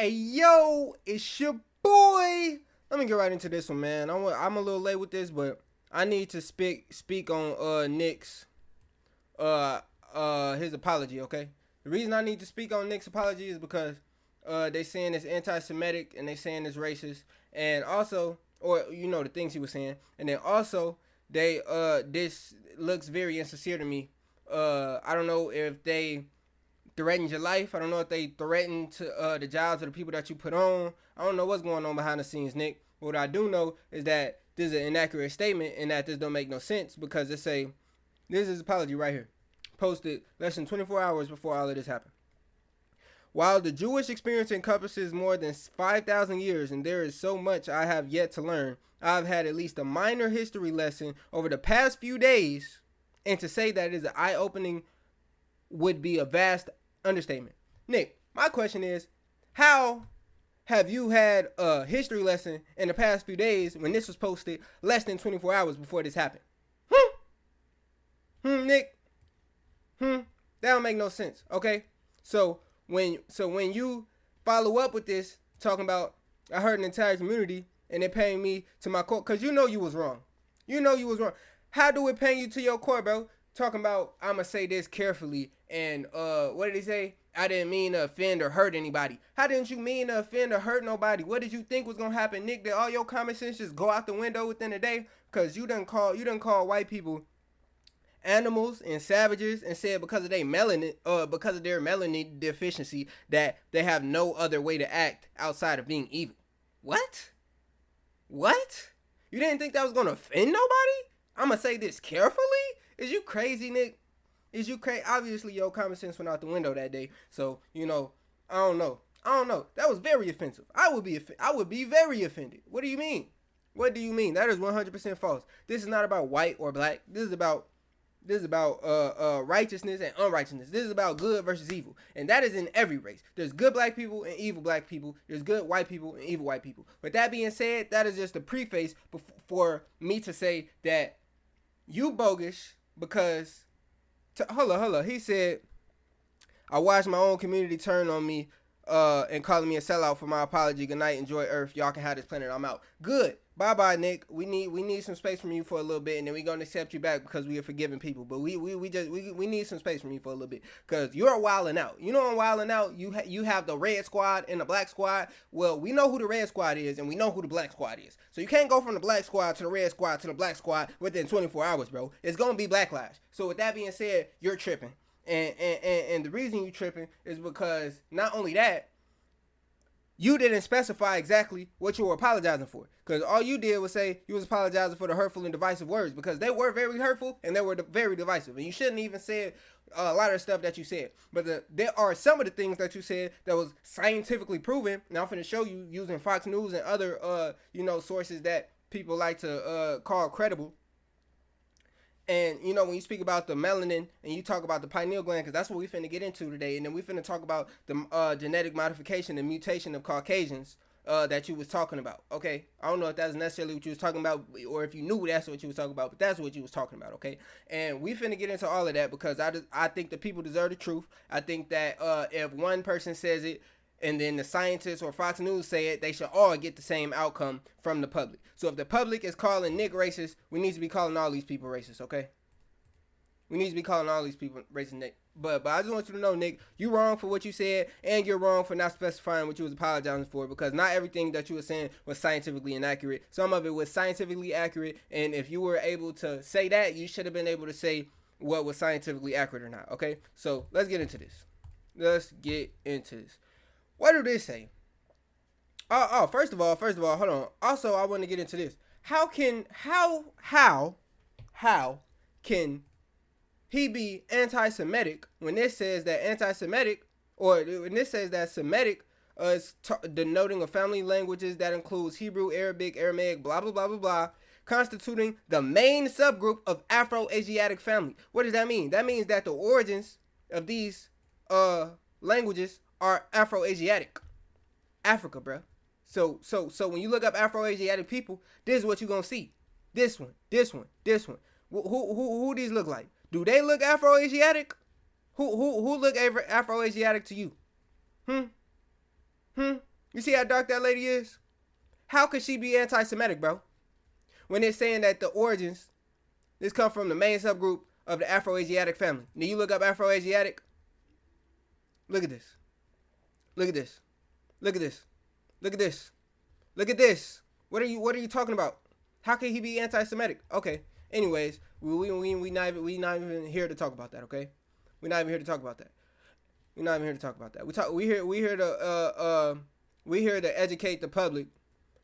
Hey yo, it's your boy. Let me get right into this one, man. I'm a little late with this, but I need to speak on Nick's uh his apology. Okay, the reason I need to speak on Nick's apology is because they saying it's anti-Semitic and they saying it's racist, and also, or the things he was saying, and then also they this looks very insincere to me. I don't know if they threatened your life. I don't know if they threatened to the jobs of the people that you put on. I don't know what's going on behind the scenes, Nick. But what I do know is that this is an inaccurate statement and that this don't make no sense because this is his apology right here, posted less than 24 hours before all of this happened. While the Jewish experience encompasses more than 5,000 years and there is so much I have yet to learn, I've had at least a minor history lesson over the past few days, and to say that it is eye-opening would be a vast understatement. Nick, my question is, how have you had a history lesson in the past few days when this was posted less than 24 hours before this happened? Nick? That don't make no sense, okay? So when you follow up with this, talking about, I heard an entire community and it paying me to my court, because you know you was wrong. You know you was wrong. How do it pay you to your court, bro? Talking about, I'm going to say this carefully, and what did he say? I didn't mean to offend or hurt anybody. How didn't you mean to offend or hurt nobody? What did you think was going to happen, Nick? Did all your common sense just go out the window within a day? Because you done call white people animals and savages and said because of their melanin deficiency that they have no other way to act outside of being evil. What? You didn't think that was going to offend nobody? I'm going to say this carefully? Is you crazy, Nick? Is you crazy? Obviously, your common sense went out the window that day. So, I don't know. That was very offensive. I would be very offended. What do you mean? That is 100% false. This is not about white or black. This is about righteousness and unrighteousness. This is about good versus evil. And that is in every race. There's good black people and evil black people. There's good white people and evil white people. With that being said, that is just a preface for me to say that you bogus because, hold on. He said, I watched my own community turn on me and calling me a sellout for my apology. Good night. Enjoy Earth. Y'all can have this planet. I'm out. Good. Bye, Nick. We need some space from you for a little bit, and then we're gonna accept you back because we are forgiving people. But we need some space from you for a little bit because you're wilding out. You know I'm wilding out. You have the red squad and the black squad. Well, we know who the red squad is, and we know who the black squad is. So you can't go from the black squad to the red squad to the black squad within 24 hours, bro. It's gonna be backlash. So with that being said, you're tripping, and the reason you tripping is because not only that, you didn't specify exactly what you were apologizing for. Because all you did was say you was apologizing for the hurtful and divisive words. Because they were very hurtful and they were very divisive. And you shouldn't even say a lot of stuff that you said. But there are some of the things that you said that was scientifically proven. Now I'm going to show you using Fox News and other sources that people like to call credible. And, when you speak about the melanin and you talk about the pineal gland, because that's what we finna get into today. And then we finna talk about the genetic modification and mutation of Caucasians that you was talking about, okay? I don't know if that's necessarily what you was talking about or if you knew that's what you was talking about, but that's what you was talking about, okay? And we finna get into all of that because I think the people deserve the truth. I think that if one person says it, and then the scientists or Fox News say it, they should all get the same outcome from the public. So if the public is calling Nick racist, we need to be calling all these people racist, okay? We need to be calling all these people racist, Nick. But I just want you to know, Nick, you're wrong for what you said, and you're wrong for not specifying what you was apologizing for, because not everything that you were saying was scientifically inaccurate. Some of it was scientifically accurate, and if you were able to say that, you should have been able to say what was scientifically accurate or not, okay? So let's get into this. What do this say? First of all, hold on. Also, I want to get into this. How can he be anti-Semitic when this says that anti-Semitic, or when this says that Semitic is denoting of family languages that includes Hebrew, Arabic, Aramaic, blah, blah, blah, blah, blah, constituting the main subgroup of Afro-Asiatic family. What does that mean? That means that the origins of these languages are Afro-Asiatic. Africa, bro. So when you look up Afro-Asiatic people, this is what you're going to see. This one. Who these look like? Do they look Afro-Asiatic? Who look Afro-Asiatic to you? You see how dark that lady is? How could she be anti-Semitic, bro? When it's saying that the origins, this come from the main subgroup of the Afro-Asiatic family. Now you look up Afro-Asiatic. Look at this. Look at this. Look at this. Look at this. Look at this. What are you talking about? How can he be anti-Semitic? Okay. Anyways, we not even here to talk about that. Okay. We're not even here to talk about that. We're not even here to talk about that. We here to educate the public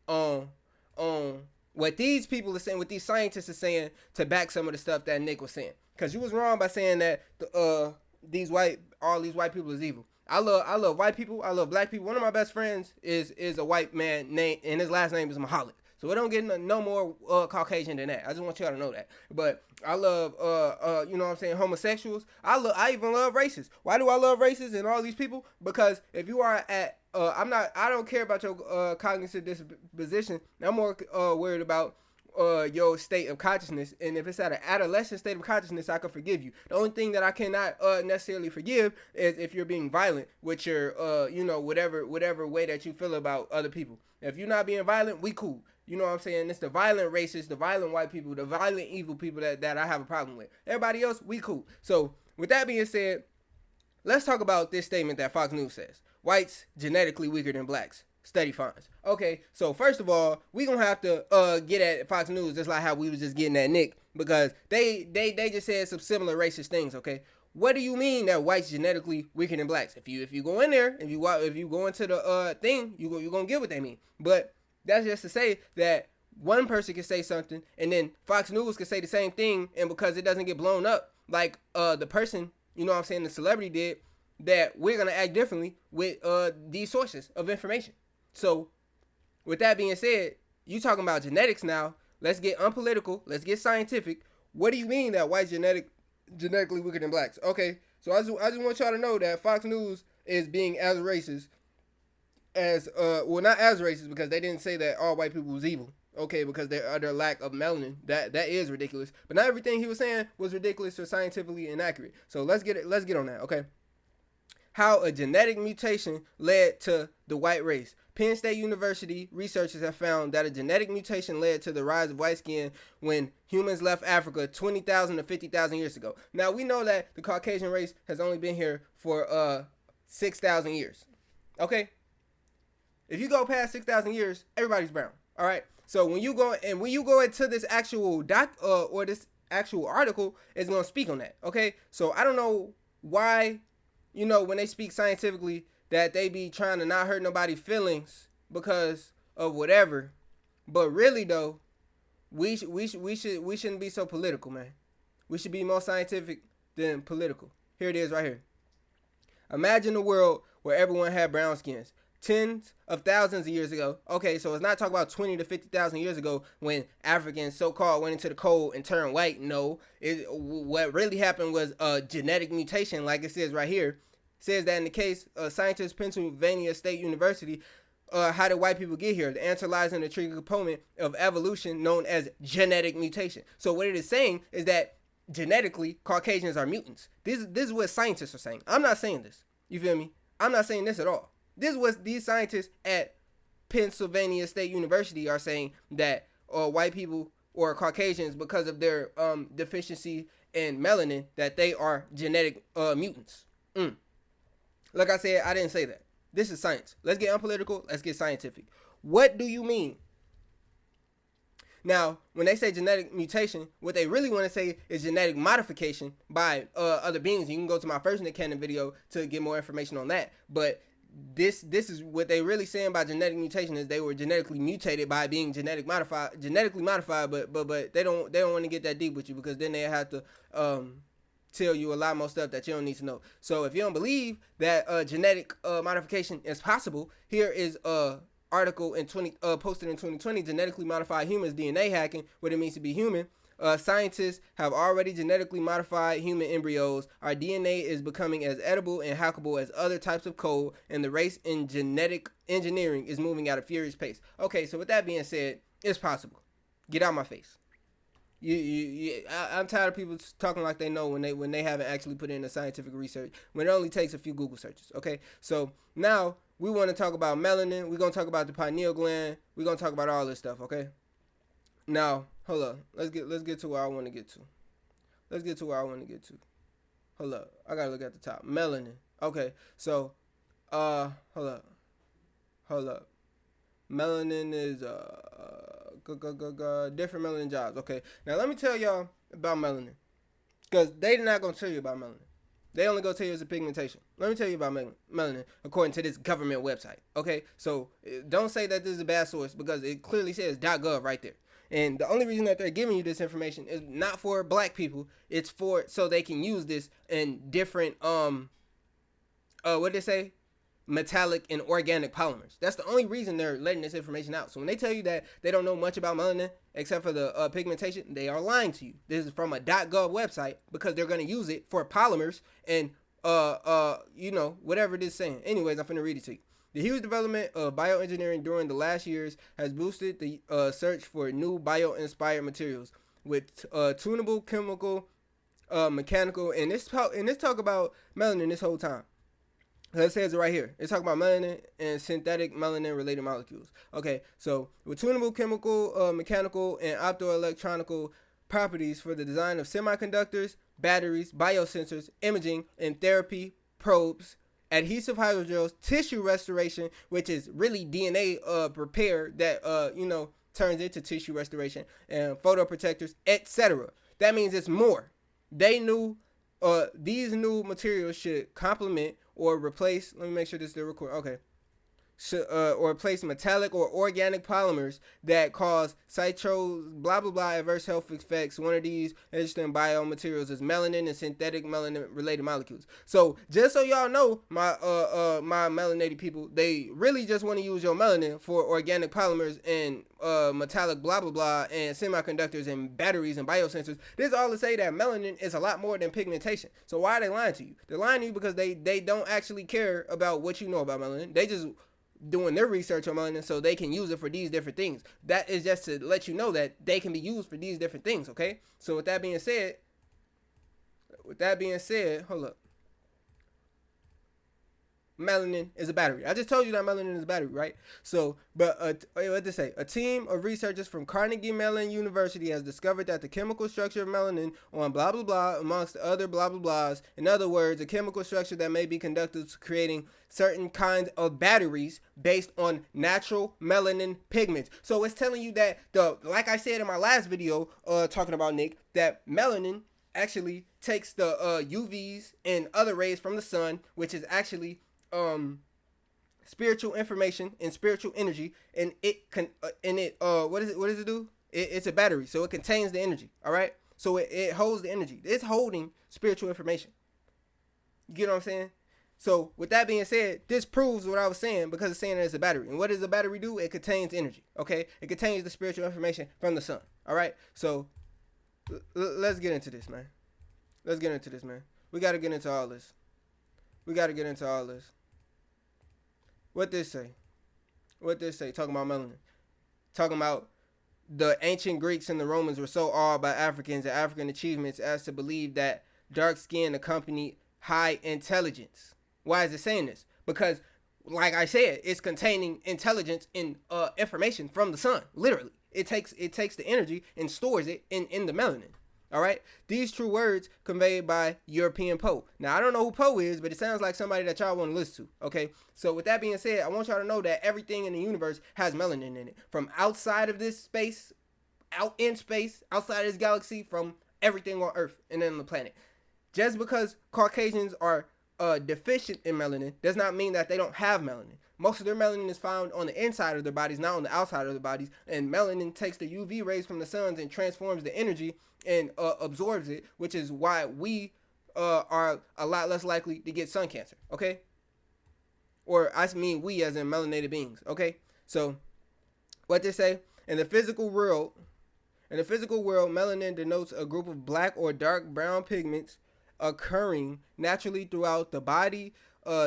on what these people are saying, what these scientists are saying, to back some of the stuff that Nick was saying. Because you was wrong by saying that all these white people is evil. I love white people. I love black people. One of my best friends is a white man named, and his last name is Mahalik. So we don't get no more Caucasian than that. I just want y'all to know that. But I love you know what I'm saying, homosexuals. I even love racists. Why do I love racists and all these people? Because if you are at I don't care about your cognitive disposition. I'm more worried about your state of consciousness, and if it's at an adolescent state of consciousness, I can forgive you. The only thing that I cannot necessarily forgive is if you're being violent with your you know, whatever way that you feel about other people. If you're not being violent, we cool. You know what I'm saying? It's the violent racists, the violent white people, the violent evil people that I have a problem with. Everybody else, we cool. So with that being said, let's talk about this statement that Fox News says: whites genetically weaker than blacks. Study finds. Okay, so first of all, we gonna have to get at Fox News just like how we was just getting at Nick, because they just said some similar racist things. Okay, what do you mean that whites genetically weaker than blacks? If you go in there, if you go into the thing, you gonna get what they mean. But that's just to say that one person can say something, and then Fox News can say the same thing, and because it doesn't get blown up like the person, you know what I'm saying, the celebrity did, that we're gonna act differently with these sources of information. So with that being said, you talking about genetics now. Let's get unpolitical. Let's get scientific. What do you mean that whites genetically weaker than blacks? Okay, so I just want y'all to know that Fox News is being as racist as well, not as racist, because they didn't say that all white people was evil. Okay, because their lack of melanin, that is ridiculous. But not everything he was saying was ridiculous or scientifically inaccurate. So let's get on that. Okay, how a genetic mutation led to the white race. Penn State University researchers have found that a genetic mutation led to the rise of white skin when humans left Africa 20,000 to 50,000 years ago. Now, we know that the Caucasian race has only been here for 6,000 years. Okay? If you go past 6,000 years, everybody's brown. All right? So when you go into this actual this actual article, it's going to speak on that. Okay? So I don't know why, you know, when they speak scientifically, that they be trying to not hurt nobody's feelings because of whatever. But really though, we shouldn't be so political, man. We should be more scientific than political. Here it is right here. Imagine a world where everyone had brown skins. Tens of thousands of years ago. Okay, so it's not talking about 20 to 50,000 years ago when Africans so-called went into the cold and turned white. No, what really happened was a genetic mutation, like it says right here. Says that in the case of scientists Pennsylvania State University, how did white people get here? The answer lies in the tricky component of evolution known as genetic mutation. So what it is saying is that genetically, Caucasians are mutants. This is what scientists are saying. I'm not saying this. You feel me? I'm not saying this at all. This is what these scientists at Pennsylvania State University are saying, that white people or Caucasians, because of their deficiency in melanin, that they are genetic mutants. Like I said, I didn't say that. This is science. Let's get unpolitical. Let's get scientific. What do you mean? Now, when they say genetic mutation, what they really want to say is genetic modification by other beings. You can go to my first Nick Cannon video to get more information on that. But this is what they really saying by genetic mutation, is they were genetically mutated by being genetically modified. But they don't want to get that deep with you, because then they have to tell you a lot more stuff that you don't need to know. So if you don't believe that genetic modification is possible, here is a article posted in 2020, Genetically Modified Humans DNA Hacking, what it means to be human. Scientists have already genetically modified human embryos. Our DNA is becoming as edible and hackable as other types of code, and the race in genetic engineering is moving at a furious pace. Okay, so with that being said, it's possible. Get out my face. I'm tired of people talking like they know when they haven't actually put in the scientific research, when it only takes a few Google searches. Okay, so now we want to talk about melanin. We're gonna talk about the pineal gland. We're gonna talk about all this stuff, okay? Now, hold up. Let's get to where I want to get to. Let's get to where I want to get to. Hold up. I gotta look at the top. Melanin. Okay, so hold up. Melanin is different melanin jobs. Okay, now let me tell y'all about melanin, because they not gonna tell you about melanin. They only gonna tell you it's a pigmentation. Let me tell you about melanin according to this government website. Okay, so don't say that this is a bad source, because it clearly says .gov right there. And the only reason that they're giving you this information is not for black people. It's for so they can use this in different what they say, metallic and organic polymers. That's the only reason they're letting this information out. So when they tell you that they don't know much about melanin except for the pigmentation, they are lying to you. This is from a .gov website, because they're going to use it for polymers and you know, whatever it is saying. Anyways, I'm finna read it to you. The huge development of bioengineering during the last years has boosted the search for new bio-inspired materials with tunable chemical, mechanical, and this talk about melanin this whole time. It says it right here. It's talking about melanin and synthetic melanin-related molecules. Okay, so with tunable chemical, mechanical, and optoelectronical properties for the design of semiconductors, batteries, biosensors, imaging, and therapy probes, adhesive hydrogels, tissue restoration, which is really DNA repair that you know, turns into tissue restoration, and photoprotectors, etc. That means it's more. They knew these new materials should complement or replace. Let me make sure this is still recording. Okay. Or replace metallic or organic polymers that cause citros, blah blah blah, adverse health effects. One of these interesting biomaterials is melanin and synthetic melanin related molecules. So just so y'all know, my my melanated people, they really just want to use your melanin for organic polymers and metallic blah blah blah and semiconductors and batteries and biosensors. This is all to say that melanin is a lot more than pigmentation. So why are they lying to you? They're lying to you because they don't actually care about what you know about melanin. They just doing their research on melanin so they can use it for these different things. That is just to let you know that they can be used for these different things, okay? So with that being said, hold up. Melanin is a battery. I just told you that melanin is a battery, right? So, but what to say? A team of researchers from Carnegie Mellon University has discovered that the chemical structure of melanin on blah blah blah, amongst other blah blah blahs. In other words, a chemical structure that may be conducted to creating certain kinds of batteries based on natural melanin pigments. So it's telling you that like I said in my last video, talking about Nick, that melanin actually takes the UVs and other rays from the sun, which is actually spiritual information and spiritual energy, and it can what does it do? It's a battery, so it contains the energy. All right, so it holds the energy. It's holding spiritual information. You get what I'm saying? So with that being said, this proves what I was saying, because it's saying that it's a battery. And what does a battery do? It contains energy. Okay, it contains the spiritual information from the sun. All right, so let's get into this, man. We got to get into all this. What this say? Talking about melanin. Talking about the ancient Greeks and the Romans were so awed by Africans and African achievements as to believe that dark skin accompanied high intelligence. Why is it saying this? Because, like I said, it's containing intelligence and information from the sun. Literally, it takes the energy and stores it in the melanin. All right, these true words conveyed by European Poe. Now, I don't know who Poe is, but it sounds like somebody that y'all want to listen to. Okay, so with that being said, I want y'all to know that everything in the universe has melanin in it. From outside of this space, out in space, outside of this galaxy, from everything on Earth and then the planet. Just because Caucasians are deficient in melanin does not mean that they don't have melanin. Most of their melanin is found on the inside of their bodies, not on the outside of their bodies. And melanin takes the UV rays from the suns and transforms the energy and absorbs it, which is why we are a lot less likely to get sun cancer, okay? Or I mean we as in melanated beings, okay? So what they say, in the physical world, melanin denotes a group of black or dark brown pigments occurring naturally throughout the body,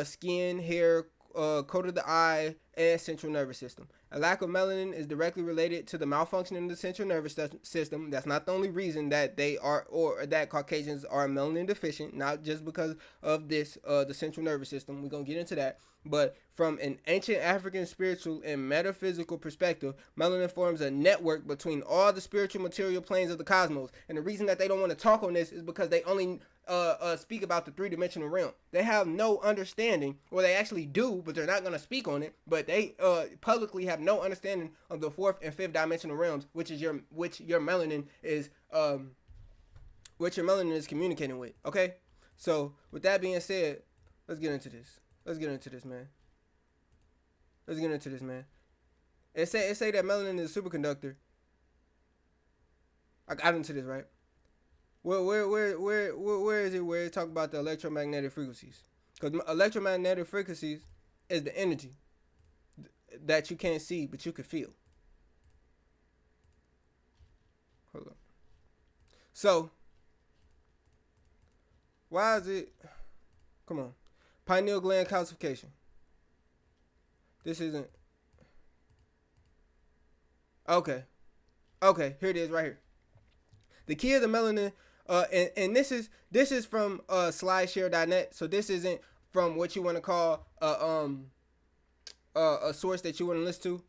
skin, hair, coat of the eye, and central nervous system. A lack of melanin is directly related to the malfunctioning of the central nervous system. That's not the only reason that they are, or that Caucasians are melanin deficient, not just because of this, the central nervous system. We're going to get into that. But from an ancient African spiritual and metaphysical perspective, melanin forms a network between all the spiritual material planes of the cosmos. And the reason that they don't want to talk on this is because they only speak about the three-dimensional realm. They have no understanding, or they actually do, but they're not going to speak on it. But they publicly have no understanding of the fourth and fifth dimensional realms, which your melanin is communicating with. Okay, so with that being said, let's get into this. Let's get into this, man. It say that melanin is a superconductor. I got into this, right? Where is it where it talk about the electromagnetic frequencies? Because electromagnetic frequencies is the energy that you can't see but you can feel. Hold on. So why is it? Come on. Pineal gland calcification. This isn't. Okay, here it is right here. The key of the melanin, and this is from slideshare.net. So this isn't from what you want to call a source that you want to listen to,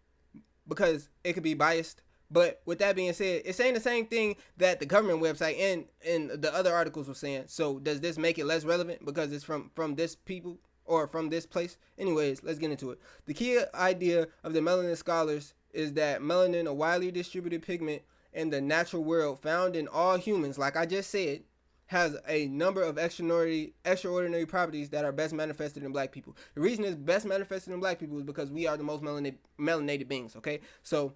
because it could be biased. But with that being said, it's saying the same thing that the government website and the other articles were saying. So does this make it less relevant because it's from this people or from this place? Anyways, let's get into it. The key idea of the melanin scholars is that melanin, a widely distributed pigment in the natural world found in all humans, like I just said, has a number of extraordinary properties that are best manifested in black people. The reason it's best manifested in black people is because we are the most melanated beings, okay? So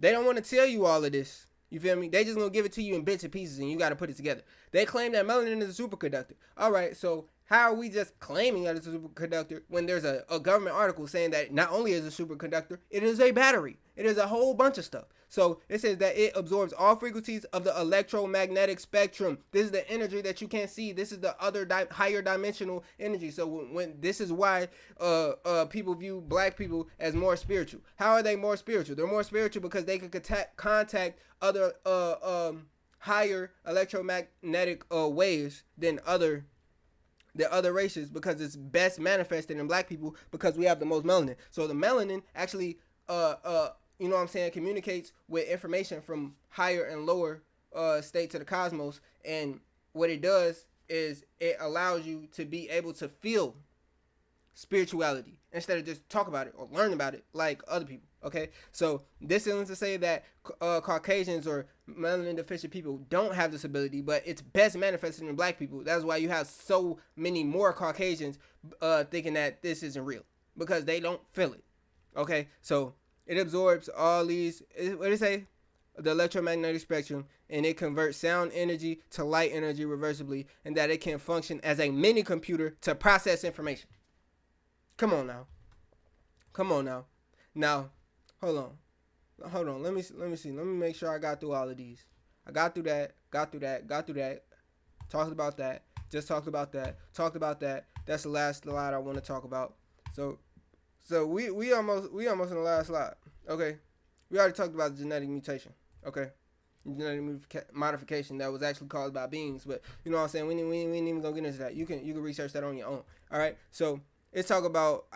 they don't want to tell you all of this. You feel me? They just gonna give it to you in bits and pieces, and you got to put it together. They claim that melanin is a superconductor. All right, so how are we just claiming that it's a superconductor when there's a government article saying that not only is it a superconductor, it is a battery. It is a whole bunch of stuff. So it says that it absorbs all frequencies of the electromagnetic spectrum. This is the energy that you can't see. This is the other higher dimensional energy. So when this is why people view black people as more spiritual. How are they more spiritual? They're more spiritual because they can contact other higher electromagnetic waves than other races, because it's best manifested in black people because we have the most melanin. So the melanin actually you know what I'm saying, communicates with information from higher and lower states of the cosmos. And what it does is it allows you to be able to feel spirituality instead of just talk about it or learn about it like other people. Okay, so this isn't to say that Caucasians or melanin deficient people don't have this ability, but it's best manifested in black people. That's why you have so many more Caucasians thinking that this isn't real, because they don't feel it. Okay, so it absorbs all these, what did it say? The electromagnetic spectrum, and it converts sound energy to light energy reversibly, and that it can function as a mini computer to process information. Come on now. Now, hold on. Let me see. Let me make sure I got through all of these. I got through that. Talked about that. Just talked about that. Talked about that. That's the last slide I want to talk about. So we almost in the last slide. Okay, we already talked about the genetic mutation. Okay, genetic modification that was actually caused by beings. But you know what I'm saying. We ain't even gonna get into that. You can research that on your own. All right. So let's talk about.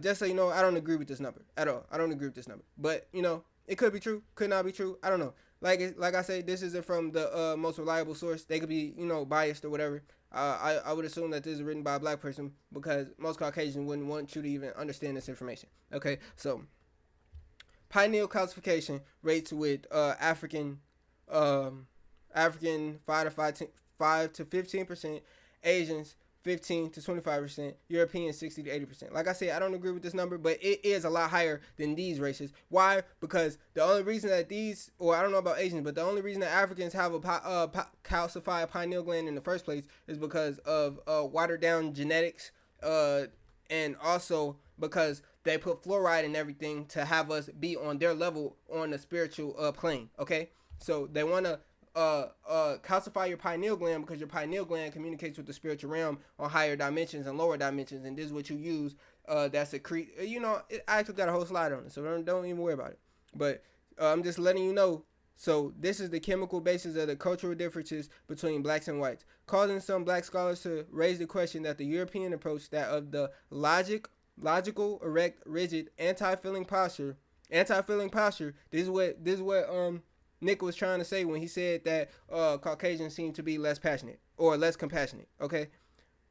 Just so you know, I don't agree with this number at all. I don't agree with this number. But you know, it could be true, could not be true. I don't know. Like I say, this isn't from the most reliable source. They could be, you know, biased or whatever. I would assume that this is written by a black person, because most Caucasians wouldn't want you to even understand this information. Okay, so pineal calcification rates with African 5 to 15%, Asians 15 to 25%, Europeans 60 to 80%. Like I said, I don't agree with this number, but it is a lot higher than these races. Why? Because the only reason that these, or I don't know about Asians, but the only reason that Africans have a calcified pineal gland in the first place is because of watered down genetics, and also because they put fluoride in everything to have us be on their level on the spiritual plane. Okay, so they want to calcify your pineal gland, because your pineal gland communicates with the spiritual realm on higher dimensions and lower dimensions, and this is what you use that secrete. I actually got a whole slide on it, so don't even worry about it. But I'm just letting you know. So this is the chemical basis of the cultural differences between blacks and whites, causing some black scholars to raise the question that the European approach, that of the logical, erect, rigid, anti-feeling posture. This is what Nick was trying to say when he said that Caucasians seem to be less passionate or less compassionate. Okay,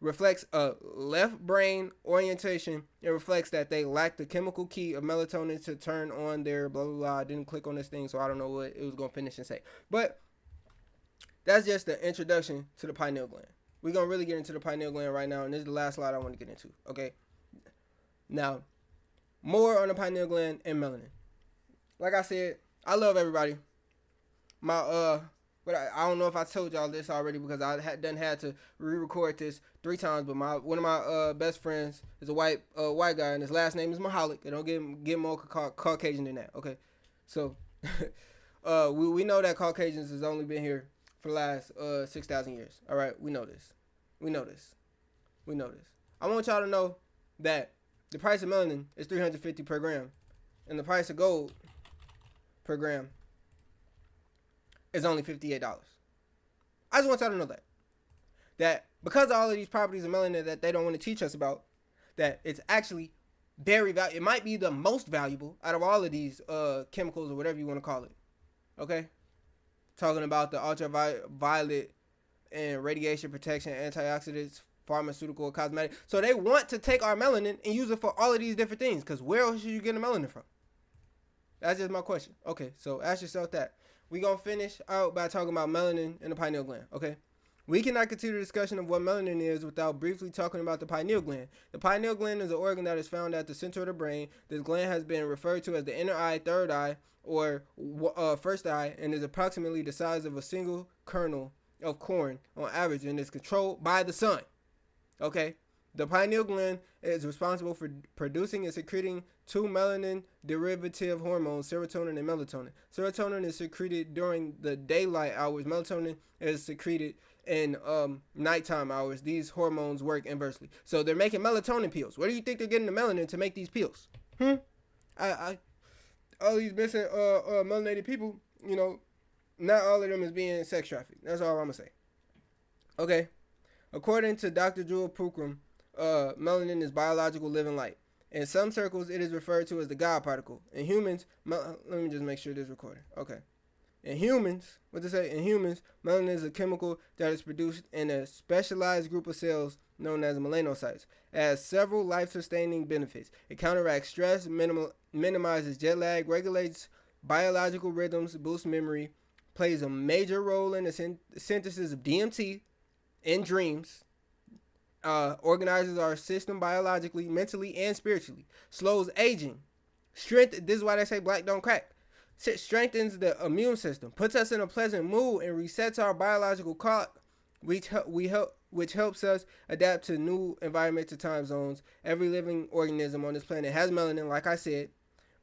reflects a left brain orientation. It reflects that they lack the chemical key of melatonin to turn on their blah blah blah. I didn't click on this thing, so I don't know what it was gonna finish and say. But that's just the introduction to the pineal gland. We're gonna really get into the pineal gland right now, and this is the last slide I want to get into. Okay. Now, more on the pineal gland and melanin. Like I said, I love everybody. But I don't know if I told y'all this already, because I had to re-record this 3 times. But one of my best friends is a white guy, and his last name is Mahalik. It don't get more Caucasian than that. Okay, so we know that Caucasians has only been here for the last 6,000 years. All right, we know this. I want y'all to know that the price of melanin is $350 per gram, and the price of gold per gram is only $58. I just want y'all to know that because of all of these properties of melanin that they don't want to teach us about, that it's actually very valuable. It might be the most valuable out of all of these chemicals, or whatever you want to call it. Okay, talking about the ultraviolet and radiation protection, antioxidants, pharmaceutical, cosmetic. So they want to take our melanin and use it for all of these different things, because where else should you get the melanin from? That's just my question. Okay, so ask yourself that. We're going to finish out by talking about melanin and the pineal gland, okay? We cannot continue the discussion of what melanin is without briefly talking about the pineal gland. The pineal gland is an organ that is found at the center of the brain. This gland has been referred to as the inner eye, third eye, or first eye, and is approximately the size of a single kernel of corn on average, and is controlled by the sun, okay? The pineal gland is responsible for producing and secreting 2 melanin derivative hormones, serotonin and melatonin. Serotonin is secreted during the daylight hours. Melatonin is secreted in nighttime hours. These hormones work inversely. So they're making melatonin pills. Where do you think they're getting the melanin to make these pills? All these missing melanated people, not all of them is being sex trafficked. That's all I'm gonna say. Okay. According to Dr. Jewel Pookrum, melanin is biological living light. In some circles, it is referred to as the God particle. In humans, let me just make sure this is recorded. Okay. In humans, melanin is a chemical that is produced in a specialized group of cells known as melanocytes. It has several life-sustaining benefits. It counteracts stress, minimizes jet lag, regulates biological rhythms, boosts memory, plays a major role in the synthesis of DMT in dreams, organizes our system biologically, mentally, and spiritually, slows aging, this is why they say black don't crack, strengthens the immune system, puts us in a pleasant mood, and resets our biological clock, which helps us adapt to new environmental time zones. Every living organism on this planet has melanin, like I said,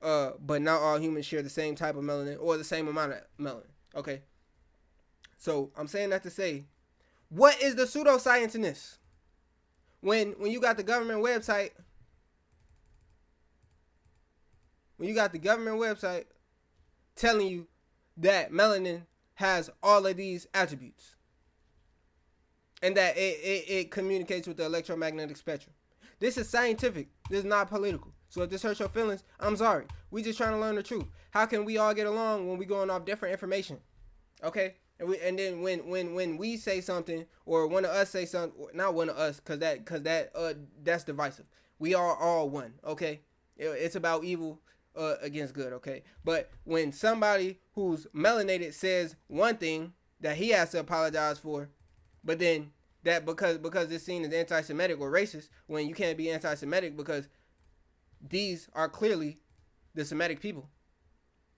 but not all humans share the same type of melanin or the same amount of melanin. Okay, so I'm saying that to say, what is the pseudoscience in this? When you got the government website, telling you that melanin has all of these attributes, and that it communicates with the electromagnetic spectrum. This is scientific. This is not political. So if this hurts your feelings, I'm sorry. We just trying to learn the truth. How can we all get along when we going off different information? Okay? And then when we say something, or one of us say something, not one of us, cause that's divisive. We are all one, okay? It's about evil against good, okay? But when somebody who's melanated says one thing that he has to apologize for, but then that because it's seen as anti-Semitic or racist, when you can't be anti-Semitic because these are clearly the Semitic people,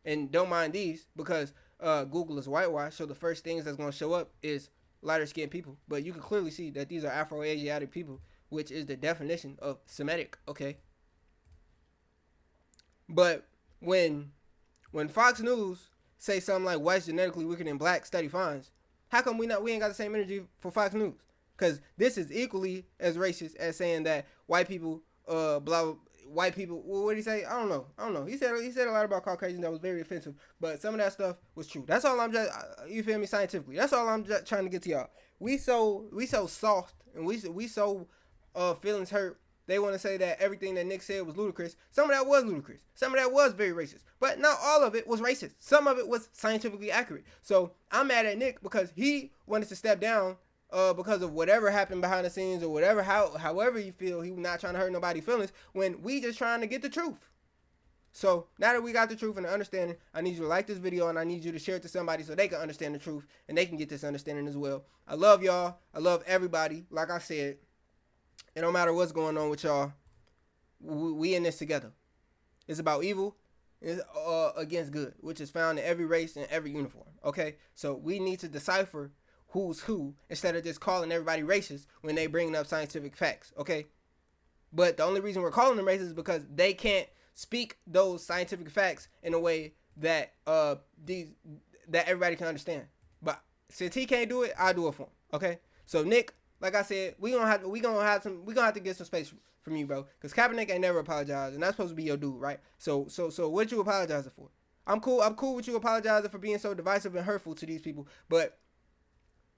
and don't mind these because Google is whitewash, so the first things that's going to show up is lighter skinned people. But you can clearly see that these are Afro-Asiatic people, which is the definition of Semitic, okay? But when Fox News say something like whites genetically weaker than black study finds, how come we ain't got the same energy for Fox News? Because this is equally as racist as saying that white people, white people. Well, what did he say? I don't know. He said a lot about Caucasians that was very offensive, but some of that stuff was true. That's all I'm just. You feel me? Scientifically, that's all I'm just trying to get to y'all. We so soft and we so feelings hurt. They want to say that everything that Nick said was ludicrous. Some of that was ludicrous. Some of that was very racist. But not all of it was racist. Some of it was scientifically accurate. So I'm mad at Nick because he wanted to step down because of whatever happened behind the scenes or whatever, however you feel. He was not trying to hurt nobody's feelings when we just trying to get the truth. So now that we got the truth and the understanding, I need you to like this video and I need you to share it to somebody so they can understand the truth and they can get this understanding as well. I love y'all. I love everybody. Like I said, it don't matter what's going on with y'all. We in this together. It's about evil against good, which is found in every race and every uniform. Okay? So we need to decipher who's who instead of just calling everybody racist when they bringing up scientific facts. Okay? But the only reason we're calling them racist is because they can't speak those scientific facts in a way that that everybody can understand. But since he can't do it, I'll do it for him. Okay? So Nick, like I said, we gonna have to get some space from you, bro. Cause Kaepernick ain't never apologized, and that's supposed to be your dude, right? So what you apologizing for? I'm cool with you apologizing for being so divisive and hurtful to these people, but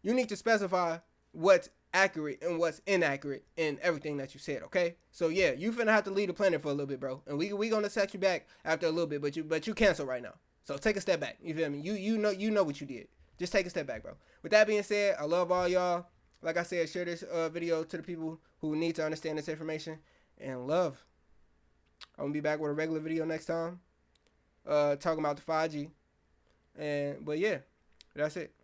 you need to specify what's accurate and what's inaccurate in everything that you said, okay? So yeah, you finna have to leave the planet for a little bit, bro, and we gonna set you back after a little bit, but you cancel right now. So take a step back. You feel me? You know what you did. Just take a step back, bro. With that being said, I love all y'all. Like I said, share this video to the people who need to understand this information. And love. I'm going to be back with a regular video next time. Talking about the 5G. But yeah, that's it.